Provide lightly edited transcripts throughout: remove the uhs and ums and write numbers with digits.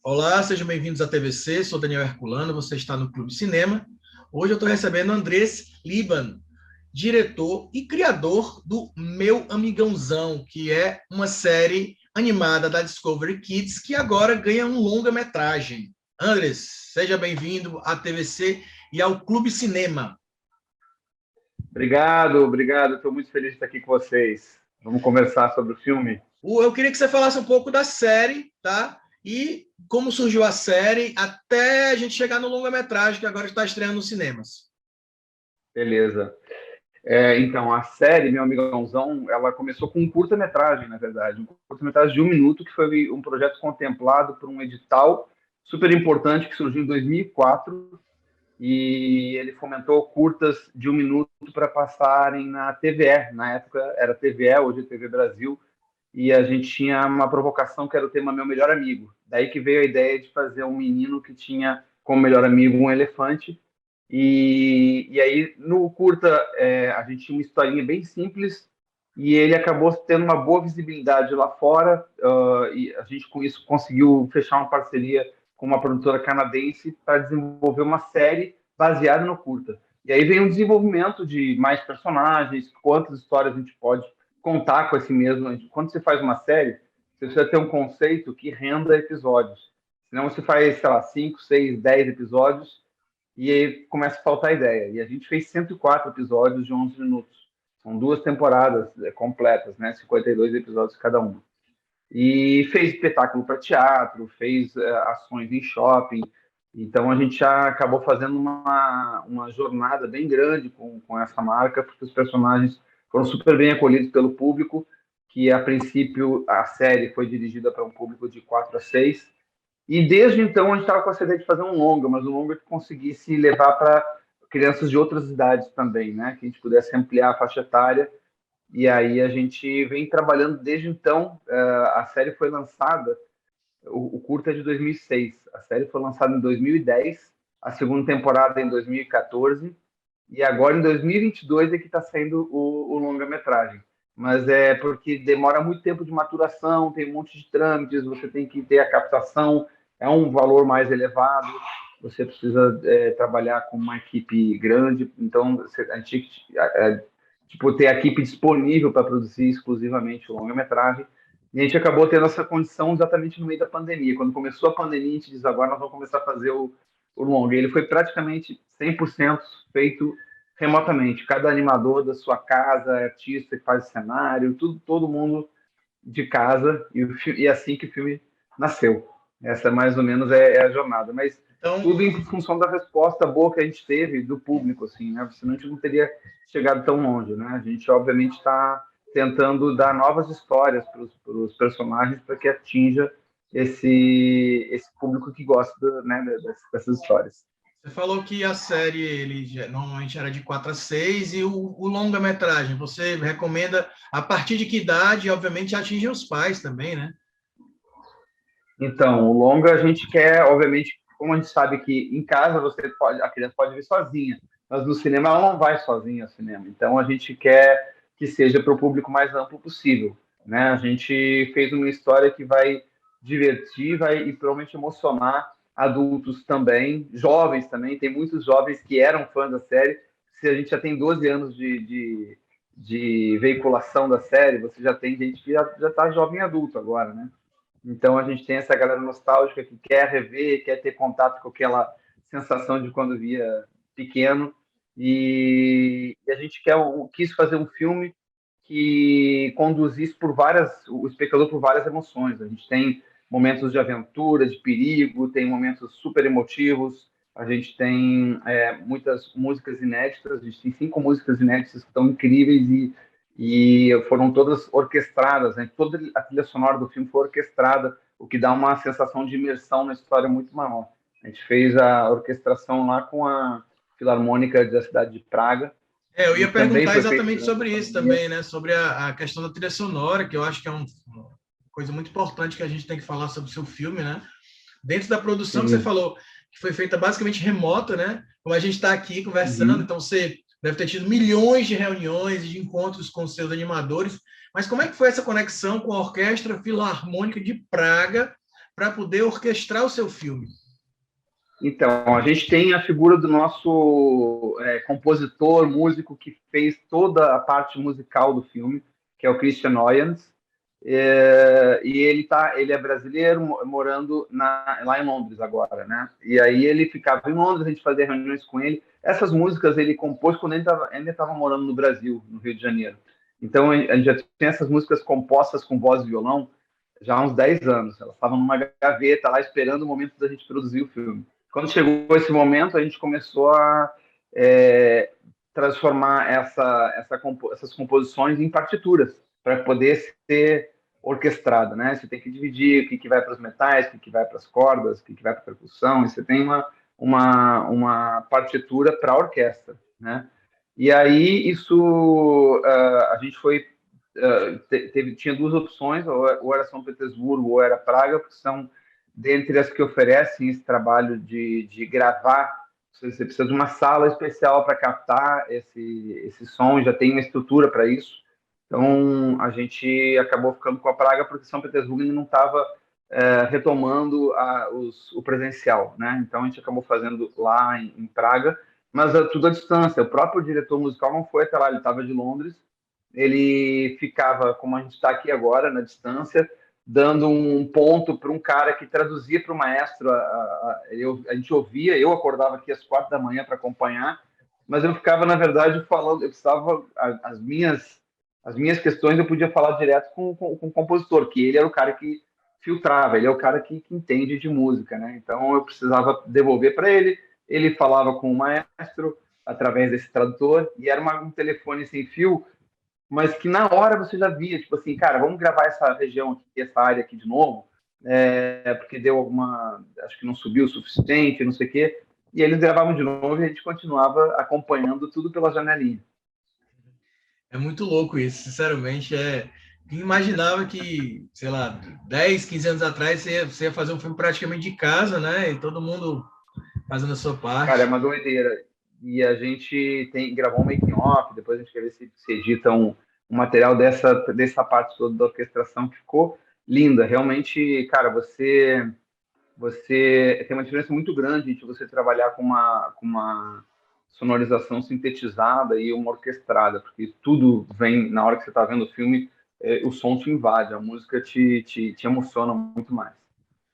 Olá, sejam bem-vindos à TVC. Sou Daniel Herculano, você está no Clube Cinema. Hoje eu estou recebendo Andrés Liban, diretor e criador do Meu Amigãozão, que é uma série animada da Discovery Kids que agora ganha um longa-metragem. Andrés, seja bem-vindo à TVC e ao Clube Cinema. Obrigado. Estou muito feliz de estar aqui com vocês. Vamos conversar sobre o filme? Eu queria que você falasse um pouco da série, tá? E como surgiu a série até a gente chegar no longa-metragem que agora está estreando nos cinemas. Beleza. Então, a série, Meu Amigãozão, ela começou com um curta-metragem, na verdade. Um curta-metragem de 1 minuto, que foi um projeto contemplado por um edital super importante que surgiu em 2004. E ele fomentou curtas de 1 minuto para passarem na TVE. Na época era TVE, hoje é TV Brasil. E a gente tinha uma provocação que era o tema Meu Melhor Amigo. Daí que veio a ideia de fazer um menino que tinha como melhor amigo um elefante. E aí, no curta, a gente tinha uma historinha bem simples e ele acabou tendo uma boa visibilidade lá fora. E a gente, com isso, conseguiu fechar uma parceria com uma produtora canadense para desenvolver uma série baseada no curta. E aí vem um desenvolvimento de mais personagens, quantas histórias a gente pode contar com esse mesmo. Quando você faz uma série, você precisa ter um conceito que renda episódios. Senão você faz, sei lá, 5, 6, 10 episódios e aí começa a faltar ideia. E a gente fez 104 episódios de 11 minutos. São 2 temporadas completas, né? 52 episódios cada uma. E fez espetáculo para teatro, fez ações em shopping. Então a gente já acabou fazendo uma jornada bem grande com essa marca, porque os personagens foram super bem acolhidos pelo público, que a princípio a série foi dirigida para um público de 4 a 6, e desde então a gente estava com essa ideia de fazer um longa, mas um longa que conseguisse levar para crianças de outras idades também, né? Que a gente pudesse ampliar a faixa etária. E aí a gente vem trabalhando desde então. A série foi lançada, o curta é de 2006, a série foi lançada em 2010, a segunda temporada em 2014, e agora em 2022 é que está saindo o longa-metragem. Mas é porque demora muito tempo de maturação, tem um monte de trâmites, você tem que ter a captação, é um valor mais elevado, você precisa trabalhar com uma equipe grande, então a gente tipo, ter a equipe disponível para produzir exclusivamente o longa-metragem. E a gente acabou tendo essa condição exatamente no meio da pandemia. Quando começou a pandemia, a gente diz, agora nós vamos começar a fazer o longa. Ele foi praticamente 100% feito remotamente. Cada animador da sua casa, artista que faz cenário, tudo, todo mundo de casa. E assim que o filme nasceu. Essa mais ou menos é a jornada. Mas Então, tudo em função da resposta boa que a gente teve do público, assim, né? Senão a gente não teria chegado tão longe, né? A gente, obviamente, está tentando dar novas histórias para os personagens para que atinja esse público que gosta, né, dessas histórias. você falou que a série normalmente era de 4 a 6 e o longa-metragem, você recomenda a partir de que idade, obviamente, atinge os pais também, né? Então, o longa a gente quer, obviamente, como a gente sabe que em casa a criança pode ver sozinha, mas no cinema ela não vai sozinha ao cinema. Então a gente quer que seja para o público mais amplo possível, né? A gente fez uma história que vai divertir, vai e provavelmente emocionar adultos também, jovens também. Tem muitos jovens que eram fãs da série. Se a gente já tem 12 anos de veiculação da série, você já tem gente que já está jovem adulto agora, né? Então a gente tem essa galera nostálgica que quer rever, quer ter contato com aquela sensação de quando via pequeno. E a gente quis fazer um filme que conduzisse o espectador por várias emoções. A gente tem momentos de aventura, de perigo, tem momentos super emotivos. A gente tem muitas músicas inéditas. A gente tem 5 músicas inéditas que estão incríveis e foram todas orquestradas, né? Toda a trilha sonora do filme foi orquestrada, o que dá uma sensação de imersão na história muito maior. A gente fez a orquestração lá com a Filarmônica da cidade de Praga, Eu e ia também perguntar foi feito exatamente durante a sobre isso pandemia. também, né? Sobre a questão da trilha sonora, que eu acho que é uma coisa muito importante que a gente tem que falar sobre o seu filme, né? Dentro da produção que você Sim. falou, que foi feita basicamente remota, né? Como a gente está aqui conversando, Uhum. então você deve ter tido milhões de reuniões e de encontros com seus animadores, mas como é que foi essa conexão com a Orquestra Filarmônica de Praga para poder orquestrar o seu filme? Então, a gente tem a figura do nosso compositor, músico, que fez toda a parte musical do filme, que é o Christian Oyens. E ele é brasileiro, morando lá em Londres agora, né? E aí ele ficava em Londres, a gente fazia reuniões com ele. Essas músicas ele compôs quando ele ainda estava morando no Brasil, no Rio de Janeiro. Então, a gente já tem essas músicas compostas com voz e violão já há uns 10 anos. Elas estavam numa gaveta lá, esperando o momento da gente produzir o filme. Quando chegou esse momento, a gente começou a transformar essas composições em partituras, para poder ser orquestrada, né? Você tem que dividir o que vai para os metais, o que vai para as cordas, o que vai para a percussão, e você tem uma partitura para a orquestra, né? E aí isso a gente foi tinha duas opções, ou era São Petersburgo ou era Praga, porque são dentre as que oferecem esse trabalho de gravar. Você precisa de uma sala especial para captar esse som, já tem uma estrutura para isso. Então, a gente acabou ficando com a Praga porque São Petersburgo ainda não estava retomando o presencial, né? Então, a gente acabou fazendo lá em Praga, mas tudo à distância. O próprio diretor musical não foi até lá, ele estava de Londres. Ele ficava, como a gente está aqui agora, na distância, dando um ponto para um cara que traduzia para o maestro. A gente ouvia, eu acordava aqui às 4 da manhã para acompanhar, mas eu ficava, na verdade, falando, eu precisava, as minhas questões eu podia falar direto com o compositor, que ele era o cara que filtrava, ele é o cara que entende de música, né? Então eu precisava devolver para ele, ele falava com o maestro através desse tradutor, e era um telefone sem fio, mas que na hora você já via, tipo assim, cara, vamos gravar essa região aqui, essa área aqui de novo, porque deu acho que não subiu o suficiente, não sei o quê, e eles gravavam de novo e a gente continuava acompanhando tudo pela janelinha. É muito louco isso, sinceramente. Quem imaginava que, sei lá, 10, 15 anos atrás você ia fazer um filme praticamente de casa, né? E todo mundo fazendo a sua Cara, é parte. uma doideira. E a gente gravou um making off, depois a gente quer ver se edita um material dessa parte toda da orquestração que ficou linda. Realmente, cara, você tem uma diferença muito grande entre você trabalhar com uma sonorização sintetizada e uma orquestrada, porque tudo vem, na hora que você está vendo o filme, o som te invade, a música te emociona muito mais.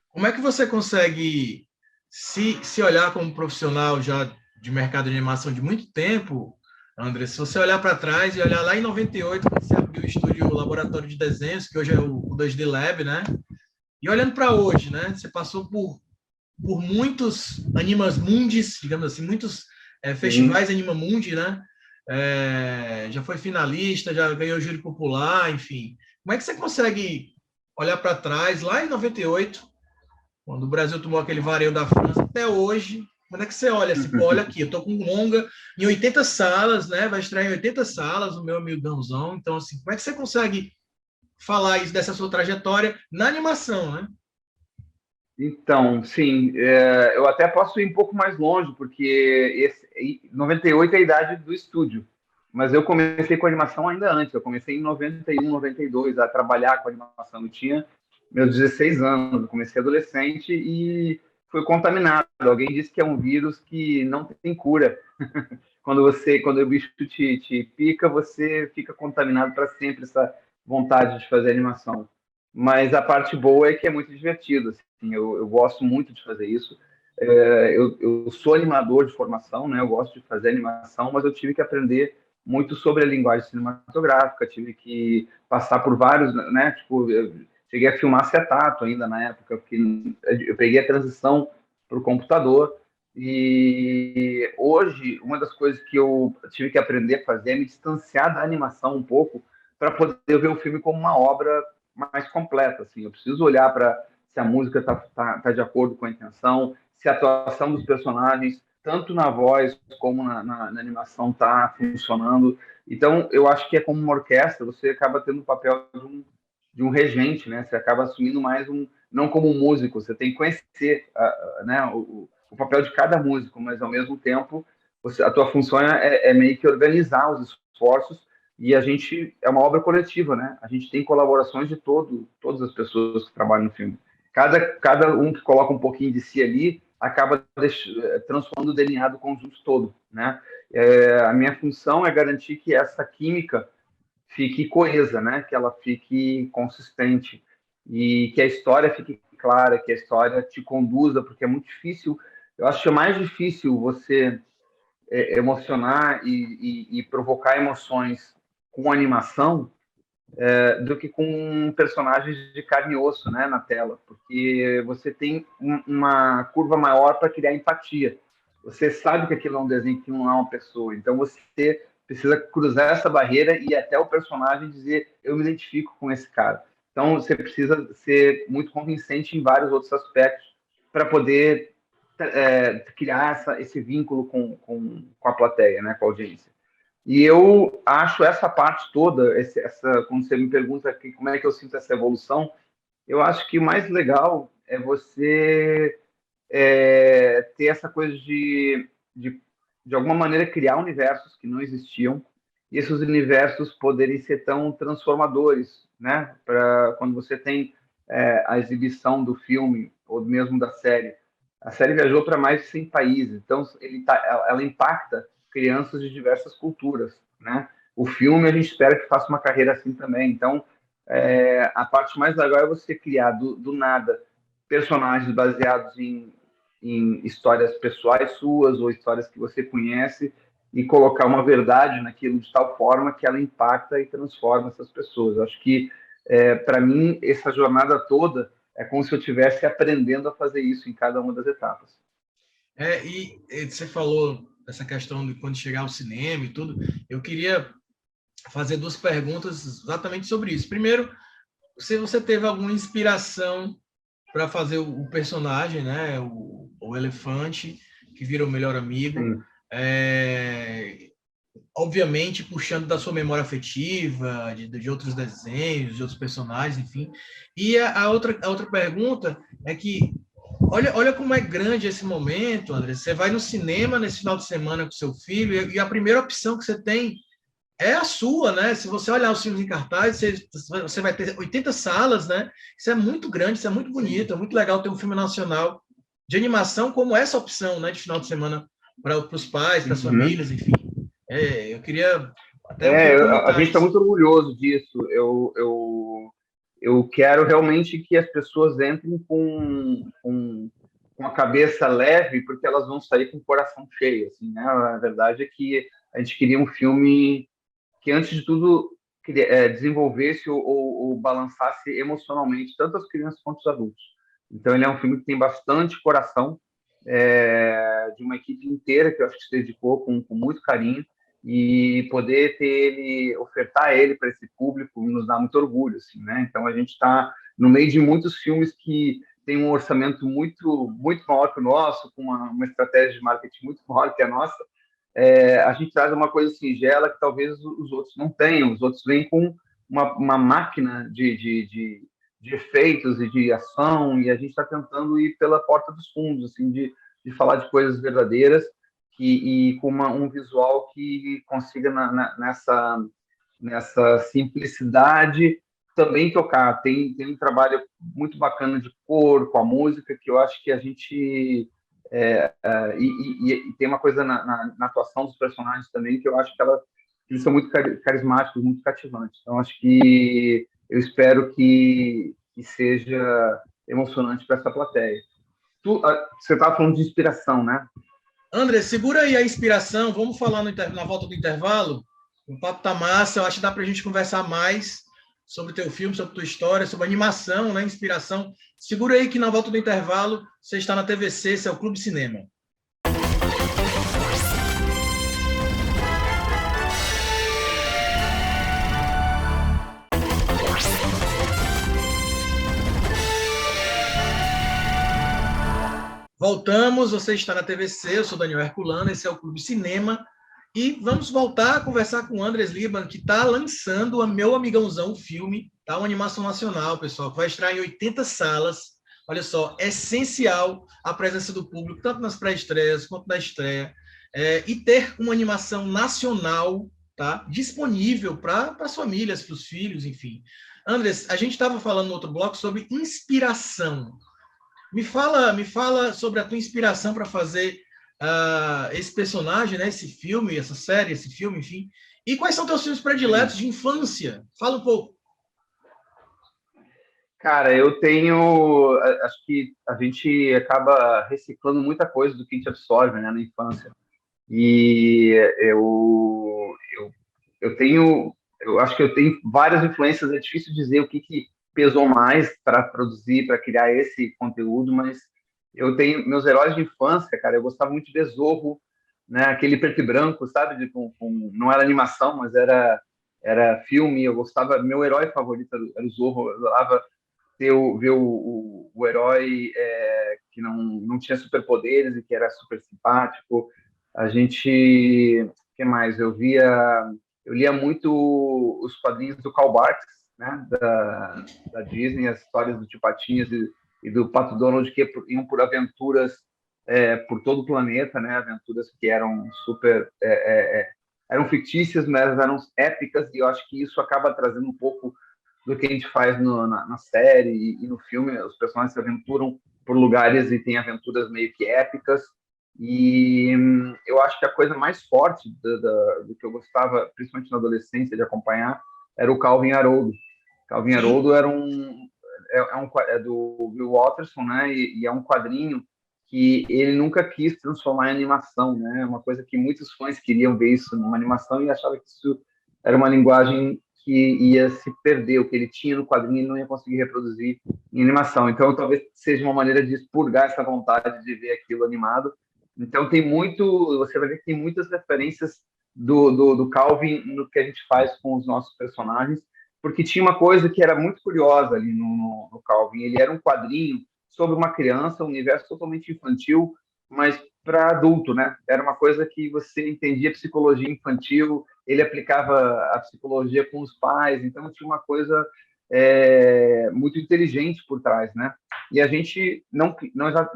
Como é que você consegue se olhar como profissional já de mercado de animação de muito tempo, André? Se você olhar para trás e olhar lá em 98, quando você abriu o estúdio Laboratório de Desenhos, que hoje é o 2D Lab, né? E olhando para hoje, né? Você passou por muitos Animas Mundis, digamos assim, muitos festivais Anima Mundi, né? Já foi finalista, já ganhou júri popular, enfim. Como é que você consegue olhar para trás, lá em 98, quando o Brasil tomou aquele vareio da França, até hoje, quando é que você olha assim, pô, olha aqui, eu estou com um longa em 80 salas, né? Vai estrear em 80 salas o meu amigãozão. Então, assim, como é que você consegue falar isso dessa sua trajetória na animação, né? Então, sim, eu até posso ir um pouco mais longe, porque 98 é a idade do estúdio, mas eu comecei com animação ainda antes, eu comecei em 91, 92 a trabalhar com animação, eu tinha meus 16 anos, eu comecei adolescente e fui contaminado. Alguém disse que é um vírus que não tem cura. Quando o bicho te pica, você fica contaminado para sempre, essa vontade de fazer animação. Mas a parte boa é que é muito divertido. Assim, eu gosto muito de fazer isso. Eu sou animador de formação, né? Eu gosto de fazer animação, mas eu tive que aprender muito sobre a linguagem cinematográfica, tive que passar por vários, né? Tipo, eu cheguei a filmar acetato ainda na época, porque eu peguei a transição para o computador. E hoje, uma das coisas que eu tive que aprender a fazer é me distanciar da animação um pouco para poder ver o filme como uma obra mais completa. Assim. Eu preciso olhar para se a música está de acordo com a intenção, se a atuação dos personagens, tanto na voz como na animação, está funcionando. Então, eu acho que é como uma orquestra, você acaba tendo o papel de um regente, né? Você acaba assumindo mais não como um músico, você tem que conhecer né, o papel de cada músico, mas ao mesmo tempo a tua função é meio que organizar os esforços, e a gente é uma obra coletiva, né? A gente tem colaborações de todas as pessoas que trabalham no filme. cada um que coloca um pouquinho de si ali acaba transformando o DNA do conjunto todo, né? A minha função é garantir que essa química fique coesa, né? Que ela fique consistente e que a história fique clara, que a história te conduza, porque é muito difícil. Eu acho que é mais difícil você emocionar e provocar emoções com animação do que com personagens de carne e osso, né, na tela, porque você tem uma curva maior para criar empatia. Você sabe que aquilo é um desenho, que não é uma pessoa, então você precisa cruzar essa barreira e ir até o personagem dizer: eu me identifico com esse cara. Então você precisa ser muito convincente em vários outros aspectos para poder criar esse vínculo com a plateia, né, com a audiência. E eu acho essa parte toda, quando você me pergunta aqui, como é que eu sinto essa evolução, eu acho que o mais legal é você ter essa coisa de alguma maneira, criar universos que não existiam e esses universos poderem ser tão transformadores, né? Para quando você tem a exibição do filme ou mesmo da série. A série viajou para mais de 100 países, então ela impacta crianças de diversas culturas, né? O filme a gente espera que faça uma carreira assim também. Então, a parte mais legal é você criar do nada personagens baseados em histórias pessoais suas ou histórias que você conhece e colocar uma verdade naquilo de tal forma que ela impacta e transforma essas pessoas. Eu acho que, para mim, essa jornada toda é como se eu estivesse aprendendo a fazer isso em cada uma das etapas. E você falou dessa questão de quando chegar ao cinema e tudo, eu queria fazer duas perguntas exatamente sobre isso. Primeiro, se você teve alguma inspiração para fazer o personagem, né, o elefante, que vira o melhor amigo, obviamente puxando da sua memória afetiva, de outros desenhos, de outros personagens, enfim. E a outra pergunta é que, olha como é grande esse momento, André. Você vai no cinema nesse final de semana com seu filho e a primeira opção que você tem é a sua, né? Se você olhar os filmes em cartaz, você vai ter 80 salas, né? Isso é muito grande, isso é muito bonito, é muito legal ter um filme nacional de animação como essa opção, né? De final de semana para os pais, para as famílias, enfim. Eu queria até um pouco a comentar gente está isso. muito orgulhoso disso. Eu quero realmente que as pessoas entrem com a cabeça leve, porque elas vão sair com o coração cheio. Assim, né? A verdade é que a gente queria um filme que, antes de tudo, desenvolvesse ou balançasse emocionalmente tanto as crianças quanto os adultos. Então, ele é um filme que tem bastante coração, de uma equipe inteira que eu acho que se dedicou com muito carinho, e poder ter ele, ofertar ele para esse público nos dá muito orgulho, assim, né? Então, a gente está no meio de muitos filmes que tem um orçamento muito maior que o nosso, com uma estratégia de marketing muito maior que a nossa. A gente traz uma coisa singela que talvez os outros não tenham. Os outros vêm com uma máquina de efeitos e de ação, e a gente está tentando ir pela porta dos fundos, assim, de falar de coisas verdadeiras e com um visual que consiga nessa simplicidade também tocar. Tem um trabalho muito bacana de cor com a música, que eu acho que a gente e tem uma coisa na atuação dos personagens também que eu acho que eles são muito carismáticos, muito cativantes. Então, acho que eu espero que seja emocionante para essa plateia. Você estava falando de inspiração, né? André, segura aí a inspiração. Vamos falar na volta do intervalo. O papo tá massa. Eu acho que dá para a gente conversar mais sobre o teu filme, sobre a tua história, sobre animação, né? Inspiração. Segura aí que na volta do intervalo você está na TVC, esse é o Clube Cinema. Voltamos, você está na TVC, eu sou Daniel Herculano, esse é o Clube Cinema, e vamos voltar a conversar com o Andres Liban, que está lançando o Meu Amigãozão, o filme, tá? Uma animação nacional, pessoal, que vai estrear em 80 salas. Olha só, é essencial a presença do público, tanto nas pré-estreias quanto na estreia, e ter uma animação nacional, tá? Disponível para as famílias, para os filhos, enfim. Andres, a gente estava falando no outro bloco sobre inspiração. Me fala sobre a tua inspiração para fazer esse personagem, né? Esse filme, essa série, esse filme, enfim. E quais são teus filmes prediletos de infância? Fala um pouco. Cara, eu tenho. Acho que a gente acaba reciclando muita coisa do que a gente absorve, né, na infância. E eu, eu tenho. Eu acho que eu tenho várias influências. É difícil dizer o que pesou mais para produzir, para criar esse conteúdo, mas eu tenho meus heróis de infância, cara. Eu gostava muito de ver Zorro, né? Aquele preto e branco, sabe? Não era animação, mas era filme. Eu gostava. Meu herói favorito era o Zorro. Eu adorava ver o herói que não tinha superpoderes e que era super simpático. A gente, o que mais? Eu lia muito os quadrinhos do Karl Barks, né, da Disney, as histórias do Tio Patinhas e do Pato Donald, que iam por aventuras por todo o planeta, né, aventuras que eram super eram fictícias, mas eram épicas, e eu acho que isso acaba trazendo um pouco do que a gente faz na série e no filme. Os personagens se aventuram por lugares e têm aventuras meio que épicas. E eu acho que a coisa mais forte do que eu gostava, principalmente na adolescência, de acompanhar, era o Calvin Haroldo. Calvin Sim. Haroldo é do Bill Watterson, né? E é um quadrinho que ele nunca quis transformar em animação, né? Uma coisa que muitos fãs queriam ver isso numa animação e achavam que isso era uma linguagem que ia se perder, o que ele tinha no quadrinho ele não ia conseguir reproduzir em animação. Então, talvez seja uma maneira de expurgar essa vontade de ver aquilo animado. Então, você vai ver que tem muitas referências do Calvin no que a gente faz com os nossos personagens, porque tinha uma coisa que era muito curiosa ali no Calvin. Ele era um quadrinho sobre uma criança, um universo totalmente infantil, mas para adulto, né? Era uma coisa que você entendia psicologia infantil, ele aplicava a psicologia com os pais, então tinha uma coisa muito inteligente por trás, né? E a gente não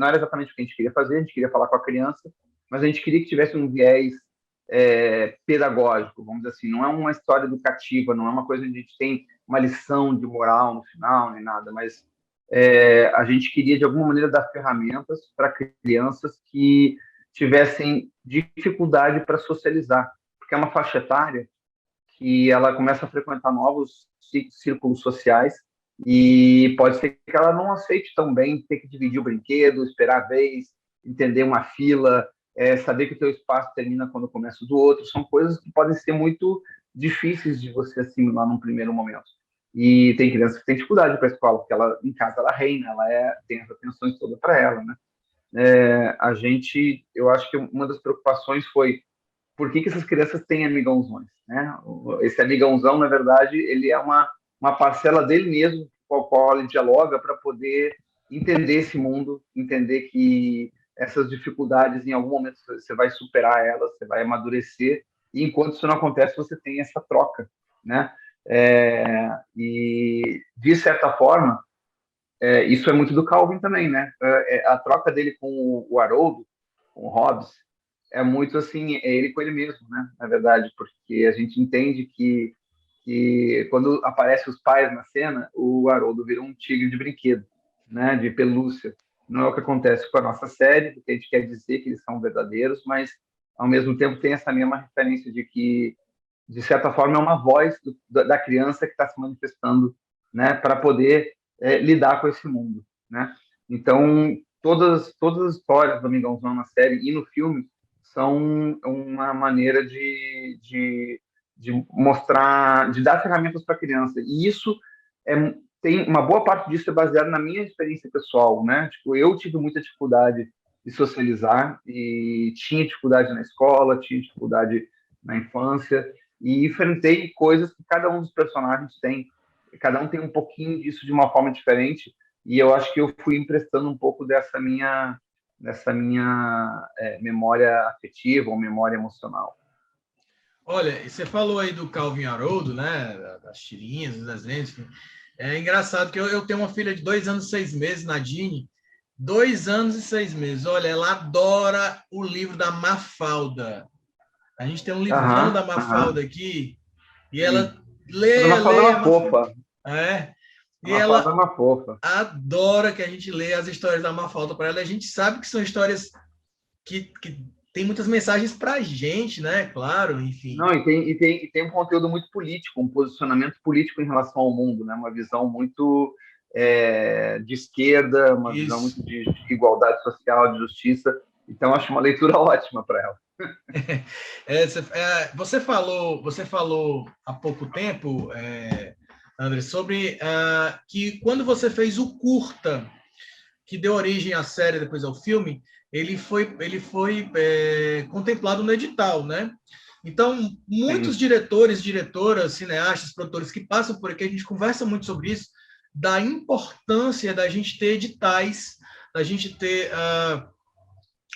era exatamente o que a gente queria fazer, a gente queria falar com a criança, mas a gente queria que tivesse um viés pedagógico, vamos dizer assim. Não é uma história educativa, não é uma coisa onde a gente tem uma lição de moral no final, nem nada, mas a gente queria, de alguma maneira, dar ferramentas para crianças que tivessem dificuldade para socializar, porque é uma faixa etária que ela começa a frequentar novos círculos sociais e pode ser que ela não aceite tão bem ter que dividir o brinquedo, esperar a vez, entender uma fila, saber que o teu espaço termina quando começa o do outro. São coisas que podem ser muito difíceis de você assimilar num primeiro momento. E tem crianças que têm dificuldade para a escola, porque ela, em casa ela reina, tem as atenções todas para ela, né? Eu acho que uma das preocupações foi por que essas crianças têm amigãozões, né? Esse amigãozão, na verdade, ele é uma parcela dele mesmo com a qual ele dialoga para poder entender esse mundo, entender que essas dificuldades, em algum momento, você vai superar elas, você vai amadurecer, e enquanto isso não acontece, você tem essa troca, né? E, de certa forma, isso é muito do Calvin também, né? A troca dele com o Haroldo, com o Hobbes, é muito assim, é ele com ele mesmo, né? Na verdade, porque a gente entende que quando aparecem os pais na cena, o Haroldo vira um tigre de brinquedo, né? De pelúcia. Não é o que acontece com a nossa série, porque a gente quer dizer que eles são verdadeiros, mas ao mesmo tempo tem essa mesma referência de que, de certa forma, é uma voz da criança que está se manifestando, né? Para poder lidar com esse mundo, né? Então, todas as histórias do Amigãozão na série e no filme são uma maneira de mostrar, de dar ferramentas para a criança. E isso tem uma boa parte disso é baseado na minha experiência pessoal, né? Tipo, eu tive muita dificuldade de socializar e tinha dificuldade na escola, tinha dificuldade na infância e enfrentei coisas que cada um dos personagens tem. Cada um tem um pouquinho disso de uma forma diferente e eu acho que eu fui emprestando um pouco dessa minha memória afetiva ou memória emocional. Olha, você falou aí do Calvin Haroldo, né? Das tirinhas, dos desenhos. É engraçado que eu tenho uma filha de 2 anos e 6 meses, Nadine. 2 anos e 6 meses. Olha, ela adora o livro da Mafalda. A gente tem um livrão Aham, da aham, Mafalda aqui e ela sim. Quando lê, uma fala é lê a uma Mafalda. fofa. É. A E Mafalda ela é uma fofa. adora que a gente lê as histórias da Mafalda para ela. A gente sabe que são histórias que tem muitas mensagens para a gente, né? Claro, enfim. Não, e tem um conteúdo muito político, um posicionamento político em relação ao mundo, né? Uma visão muito de esquerda, uma visão Isso. muito de igualdade social, de justiça. Então, acho uma leitura ótima para ela. Você falou há pouco tempo, André, sobre que quando você fez o curta que deu origem à série, depois ao filme, ele foi contemplado no edital, né? Então, muitos Sim, diretores, diretoras, cineastas, produtores que passam por aqui, a gente conversa muito sobre isso, da importância da gente ter editais, da gente ter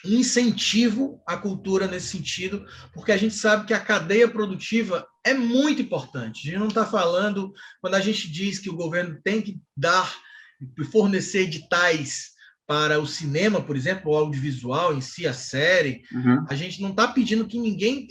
um incentivo à cultura nesse sentido, porque a gente sabe que a cadeia produtiva é muito importante. A gente não está falando, quando a gente diz que o governo tem que dar e fornecer editais para o cinema, por exemplo, o audiovisual em si, a série, uhum, a gente não está pedindo que ninguém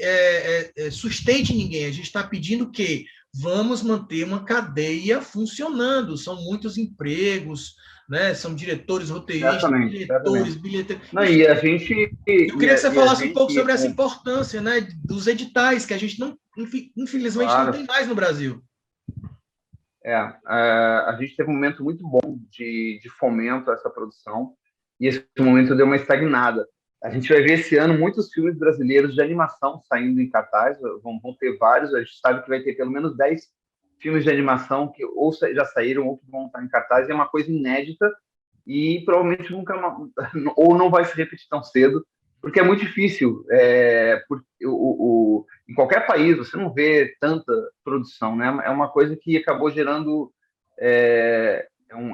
sustente ninguém, a gente está pedindo que vamos manter uma cadeia funcionando, são muitos empregos, né? São diretores, roteiristas, certamente, diretores, certamente. bilheteiros, Não, enfim. e a gente, Eu queria que você e a falasse um pouco gente, sobre essa importância, né, dos editais que a gente não, infelizmente, não claro, tem mais no Brasil. a gente teve um momento muito bom de fomento a essa produção, e esse momento deu uma estagnada. A gente vai ver esse ano muitos filmes brasileiros de animação saindo em cartaz, vão ter vários, a gente sabe que vai ter pelo menos 10 filmes de animação que ou já saíram ou que vão estar em cartaz, e é uma coisa inédita e provavelmente nunca ou não vai se repetir tão cedo, porque é muito difícil. Em qualquer país você não vê tanta produção, né? É uma coisa que acabou gerando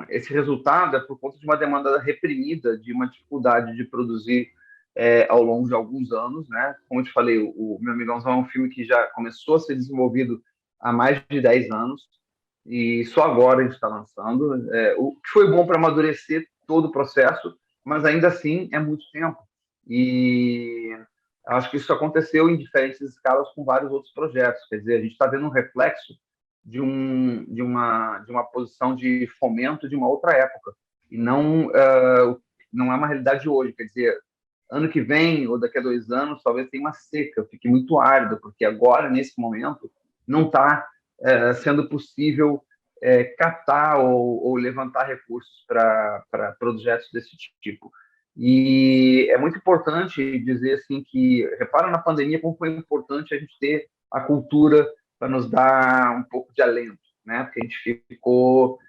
esse resultado é por conta de uma demanda reprimida, de uma dificuldade de produzir ao longo de alguns anos, né? Como eu te falei, o Meu Amigãozão é um filme que já começou a ser desenvolvido há mais de 10 anos e só agora a gente está lançando. O que foi bom para amadurecer todo o processo, mas ainda assim é muito tempo. E acho que isso aconteceu em diferentes escalas com vários outros projetos. Quer dizer, a gente está vendo um reflexo de uma posição de fomento de uma outra época. E não é uma realidade de hoje. Quer dizer, ano que vem ou daqui a 2 anos, talvez tenha uma seca, fique muito árida, porque agora, nesse momento, não está sendo possível captar ou levantar recursos para projetos desse tipo. E é muito importante dizer assim que, repara na pandemia como foi importante a gente ter a cultura para nos dar um pouco de alento, né? Porque a gente ficou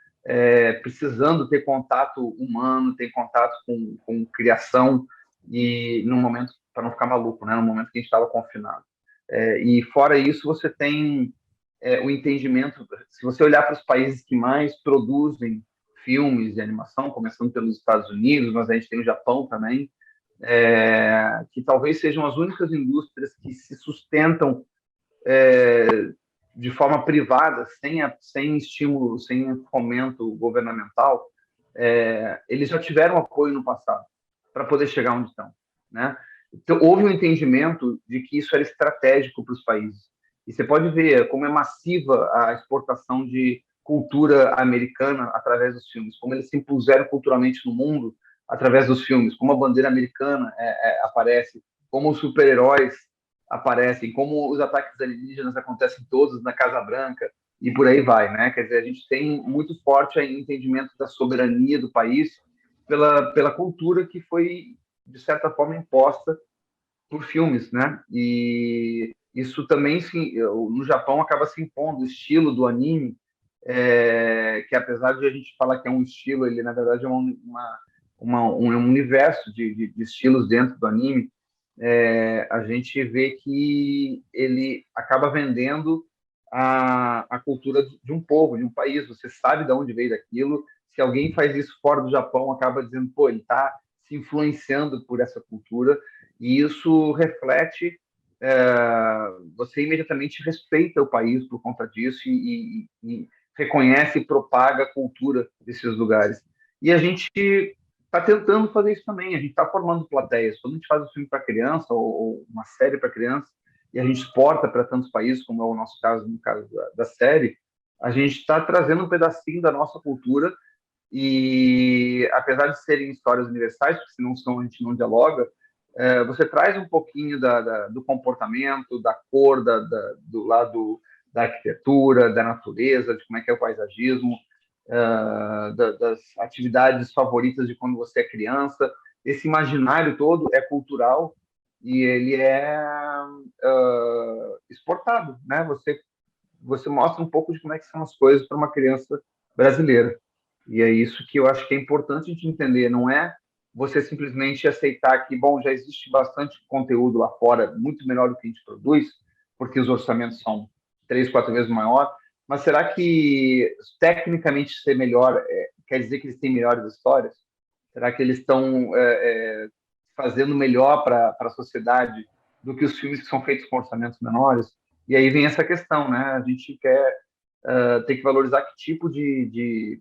precisando ter contato humano, ter contato com criação e num momento para não ficar maluco, né? No momento que a gente estava confinado. E fora isso, você tem o entendimento. Se você olhar para os países que mais produzem filmes de animação, começando pelos Estados Unidos, mas a gente tem o Japão também, que talvez sejam as únicas indústrias que se sustentam de forma privada, sem estímulo, sem fomento governamental. Eles já tiveram apoio no passado para poder chegar onde estão, né? Então, houve um entendimento de que isso era estratégico para os países. E você pode ver como é massiva a exportação de cultura americana através dos filmes, como eles se impuseram culturalmente no mundo através dos filmes, como a bandeira americana aparece, como os super-heróis aparecem, como os ataques alienígenas acontecem todos na Casa Branca e por aí vai, né? Quer dizer, a gente tem muito forte aí entendimento da soberania do país pela cultura que foi de certa forma imposta por filmes, né? E isso também no Japão acaba se impondo o estilo do anime, que apesar de a gente falar que é um estilo, ele na verdade é um universo de estilos dentro do anime. A gente vê que ele acaba vendendo a cultura de um povo, de um país. Você sabe de onde veio aquilo. Se alguém faz isso fora do Japão, acaba dizendo, pô, ele está se influenciando por essa cultura, e isso reflete. Você imediatamente respeita o país por conta disso e reconhece e propaga a cultura desses lugares. E a gente está tentando fazer isso também. A gente está formando plateias. Quando a gente faz um filme para criança ou uma série para criança e a gente exporta para tantos países, como é o nosso caso, no caso da série, a gente está trazendo um pedacinho da nossa cultura e, apesar de serem histórias universais, porque senão a gente não dialoga, você traz um pouquinho do comportamento, da cor, do lado da arquitetura, da natureza, de como é que é o paisagismo, das atividades favoritas de quando você é criança. Esse imaginário todo é cultural e ele é exportado, né? Você mostra um pouco de como é que são as coisas para uma criança brasileira. E é isso que eu acho que é importante a gente entender. Não é você simplesmente aceitar que, bom, já existe bastante conteúdo lá fora, muito melhor do que a gente produz, porque os orçamentos são 3, 4 vezes maior. Mas será que tecnicamente ser melhor quer dizer que eles têm melhores histórias? Será que eles estão fazendo melhor para a sociedade do que os filmes que são feitos com orçamentos menores? E aí vem essa questão, né? A gente quer ter que valorizar que tipo de,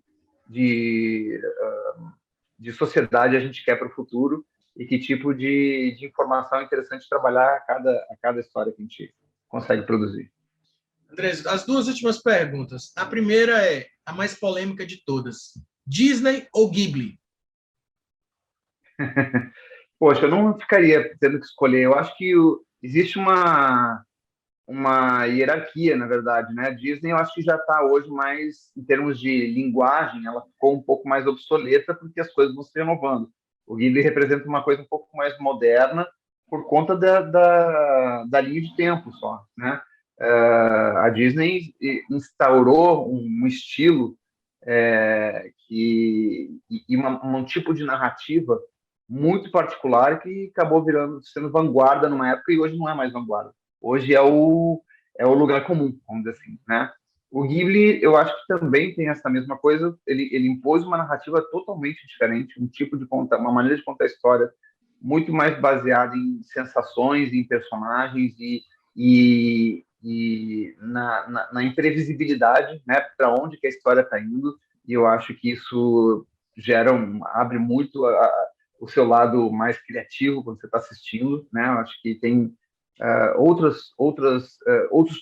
de sociedade a gente quer para o futuro e que tipo de informação é interessante trabalhar a cada história que a gente consegue produzir. Andrés, as duas últimas perguntas. A primeira é a mais polêmica de todas. Disney ou Ghibli? Poxa, eu não ficaria tendo que escolher. Eu acho que existe uma hierarquia, na verdade, né? A Disney, eu acho que já está hoje mais, em termos de linguagem, ela ficou um pouco mais obsoleta porque as coisas vão se renovando. O Ghibli representa uma coisa um pouco mais moderna por conta da linha de tempo só, né? A Disney instaurou um estilo um tipo de narrativa muito particular que acabou sendo vanguarda numa época e hoje não é mais vanguarda. Hoje é o lugar comum, vamos dizer assim, né? O Ghibli, eu acho que também tem essa mesma coisa. Ele impôs uma narrativa totalmente diferente, um tipo de contar, uma maneira de contar a história muito mais baseada em sensações, em personagens e na imprevisibilidade, né? Para onde que a história está indo. E eu acho que isso abre muito o seu lado mais criativo quando você está assistindo, né? Eu acho que tem outros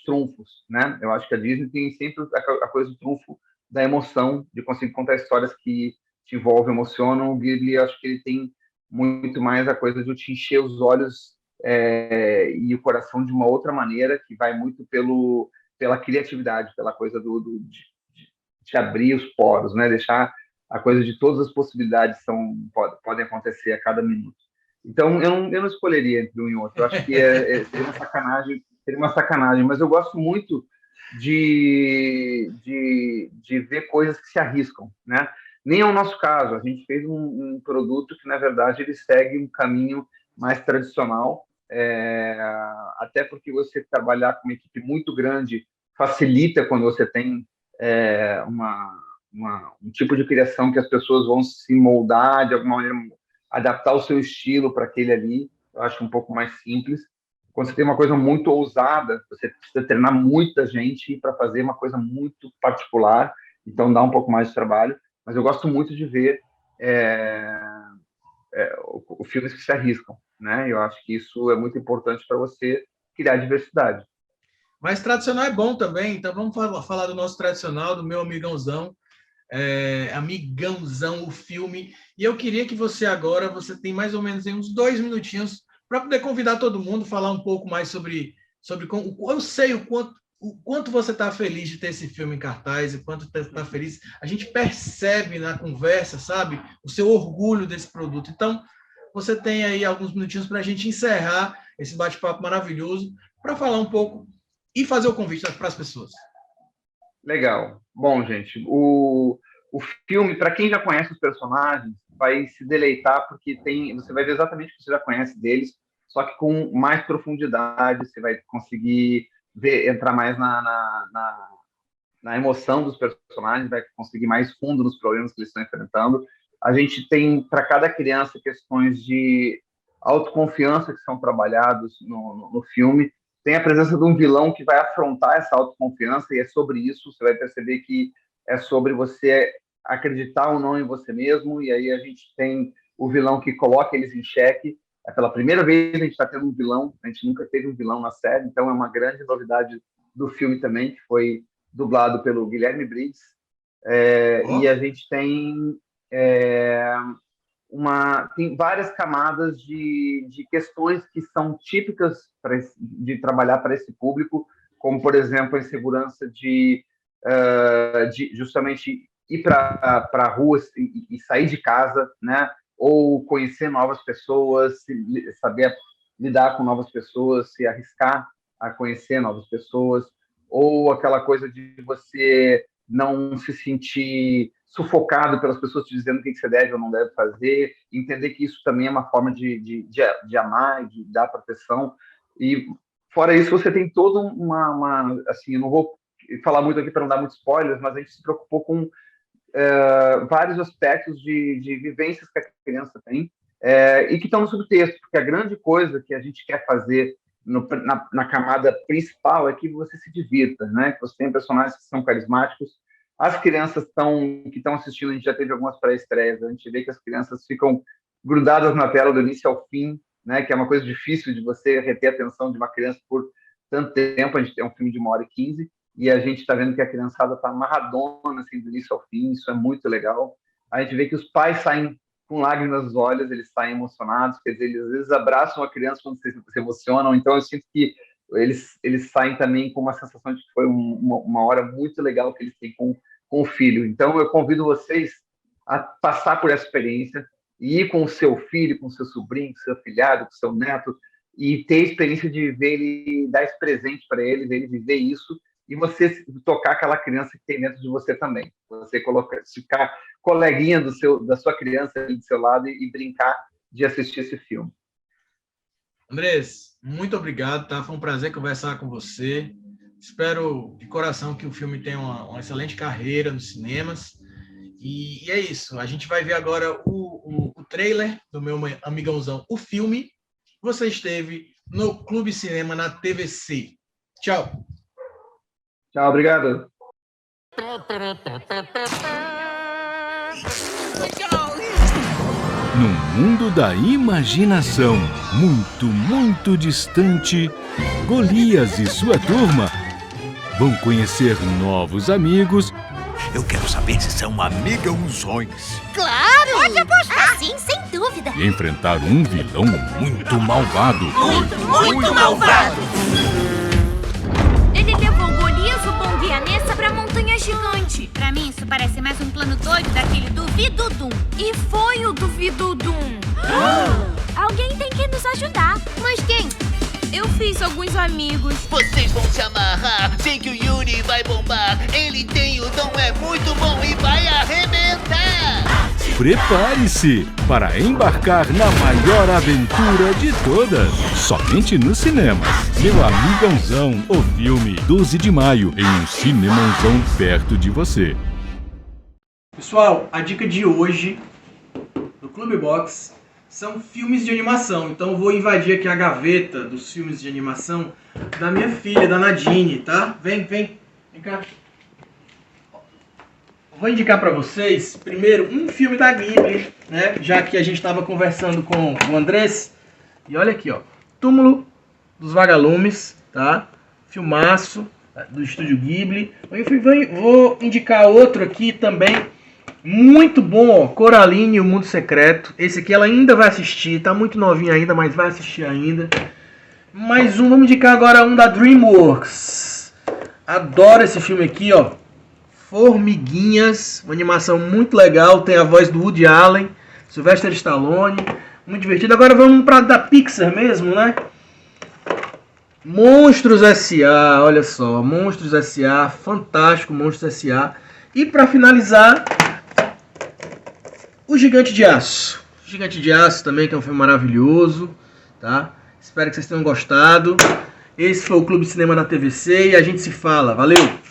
trunfos, né? Eu acho que a Disney tem sempre a coisa do trunfo da emoção, de conseguir contar histórias que te envolvem, emocionam. O Ghibli, eu acho que ele tem muito mais a coisa de te encher os olhos e o coração de uma outra maneira, que vai muito pela criatividade, pela coisa de abrir os poros, né? Deixar a coisa de todas as possibilidades podem acontecer a cada minuto. Então, eu não escolheria entre um e outro. Eu acho que seria uma sacanagem, mas eu gosto muito de ver coisas que se arriscam, né? Nem é o nosso caso. A gente fez um produto que, na verdade, ele segue um caminho mais tradicional, até porque você trabalhar com uma equipe muito grande facilita quando você tem um tipo de criação que as pessoas vão se moldar de alguma maneira, adaptar o seu estilo para aquele ali. Eu acho um pouco mais simples. Quando você tem uma coisa muito ousada, você precisa treinar muita gente para fazer uma coisa muito particular, então dá um pouco mais de trabalho. Mas eu gosto muito de ver filmes que se arriscam, né? Eu acho que isso é muito importante para você criar diversidade. Mas tradicional é bom também, então vamos falar do nosso tradicional, do meu amigãozão. Amigãozão, o filme. E eu queria que você tem mais ou menos uns 2 minutinhos para poder convidar todo mundo, falar um pouco mais sobre eu sei o quanto você está feliz de ter esse filme em cartaz, e quanto está feliz. A gente percebe na conversa, sabe, o seu orgulho desse produto. Então, você tem aí alguns minutinhos para a gente encerrar esse bate-papo maravilhoso, para falar um pouco e fazer o convite para as pessoas. Legal. Bom, gente, o filme, para quem já conhece os personagens, vai se deleitar porque você vai ver exatamente o que você já conhece deles, só que com mais profundidade, você vai conseguir entrar mais na emoção dos personagens, vai conseguir mais fundo nos problemas que eles estão enfrentando. A gente tem, para cada criança, questões de autoconfiança que são trabalhados no filme. Tem a presença de um vilão que vai afrontar essa autoconfiança, e é sobre isso. Você vai perceber que é sobre você acreditar ou não em você mesmo, e aí a gente tem o vilão que coloca eles em xeque. Pela primeira vez a gente está tendo um vilão, a gente nunca teve um vilão na série, então é uma grande novidade do filme também, que foi dublado pelo Guilherme Briggs. E a gente tem tem várias camadas de questões que são típicas de trabalhar para esse público, como, por exemplo, a insegurança de justamente ir para ruas e sair de casa, né? Ou conhecer novas pessoas, saber lidar com novas pessoas, se arriscar a conhecer novas pessoas, ou aquela coisa de você não se sentir sufocado pelas pessoas te dizendo o que você deve ou não deve fazer, entender que isso também é uma forma de amar, de dar proteção. E, fora isso, você tem toda assim, eu não vou falar muito aqui para não dar muitos spoilers, mas a gente se preocupou com vários aspectos de vivências que a criança tem e que estão no subtexto, porque a grande coisa que a gente quer fazer na camada principal é que você se divirta, né? Que você tem personagens que são carismáticos. As crianças que estão assistindo, a gente já teve algumas pré-estreias, a gente vê que as crianças ficam grudadas na tela do início ao fim, né? Que é uma coisa difícil de você reter a atenção de uma criança por tanto tempo. A gente tem um filme de 1h15 e a gente está vendo que a criançada está amarradona assim, do início ao fim, isso é muito legal. A gente vê que os pais saem com lágrimas nos olhos, eles saem emocionados, quer dizer, eles às vezes abraçam a criança quando se emocionam, então eu sinto que eles saem também com uma sensação de que foi uma hora muito legal que eles têm com o filho. Então eu convido vocês a passar por essa experiência e ir com o seu filho, com o seu sobrinho, com o seu filhado, com o seu neto, e ter a experiência de ver ele, dar esse presente para ele, ver ele viver isso, e você tocar aquela criança que tem dentro de você também. Você ficar coleguinha da sua criança ali do seu lado e brincar de assistir esse filme. Andrés, muito obrigado, tá? Foi um prazer conversar com você. Espero de coração que o filme tenha uma excelente carreira nos cinemas. E é isso. A gente vai ver agora o trailer do meu amigãozão, o filme. Você esteve no Clube Cinema na TVC. Tchau. Tchau, obrigado. Num mundo da imaginação, muito, muito distante, Golias e sua turma vão conhecer novos amigos. Eu quero saber se são amigãozões. Claro! Pode apostar! Sim, sem dúvida. E enfrentar um vilão muito malvado. Muito malvado! Ele levou Golias, o Bong e a Nessa pra Montanha Gigante. Pra mim, isso parece mais um plano doido daquele Duvidudum. E foi o Duvidudum. Alguém tem que nos ajudar. Mas quem? Eu fiz alguns amigos. Vocês vão se amarrar. Sei que o Yuri vai bombar. Ele tem o dom, é muito bom e vai arrebentar. Prepare-se para embarcar na maior aventura de todas. Somente nos cinemas. Meu Amigãozão, o filme 12 de maio, em um cinemãozão perto de você. Pessoal, a dica de hoje do Clube Box são filmes de animação. Então eu vou invadir aqui a gaveta dos filmes de animação da minha filha, da Nadine, tá? Vem cá. Vou indicar para vocês, primeiro, um filme da Ghibli, né? Já que a gente estava conversando com o Andrés. E olha aqui, ó. Túmulo dos Vagalumes, tá? Filmaço do estúdio Ghibli. Vou indicar outro aqui também. Muito bom, ó, Coraline e o Mundo Secreto. Esse aqui ela ainda vai assistir, tá muito novinha ainda, mas vai assistir ainda. Mais um, vamos indicar agora um da DreamWorks. Adoro esse filme aqui, ó. Formiguinhas, uma animação muito legal, tem a voz do Woody Allen, Sylvester Stallone, muito divertido. Agora vamos para da Pixar mesmo, né? Monstros S.A., olha só, Monstros S.A., fantástico, Monstros S.A. E para finalizar, O Gigante de Aço. O Gigante de Aço também, que é um filme maravilhoso, tá? Espero que vocês tenham gostado. Esse foi o Clube Cinema na TVC e a gente se fala. Valeu!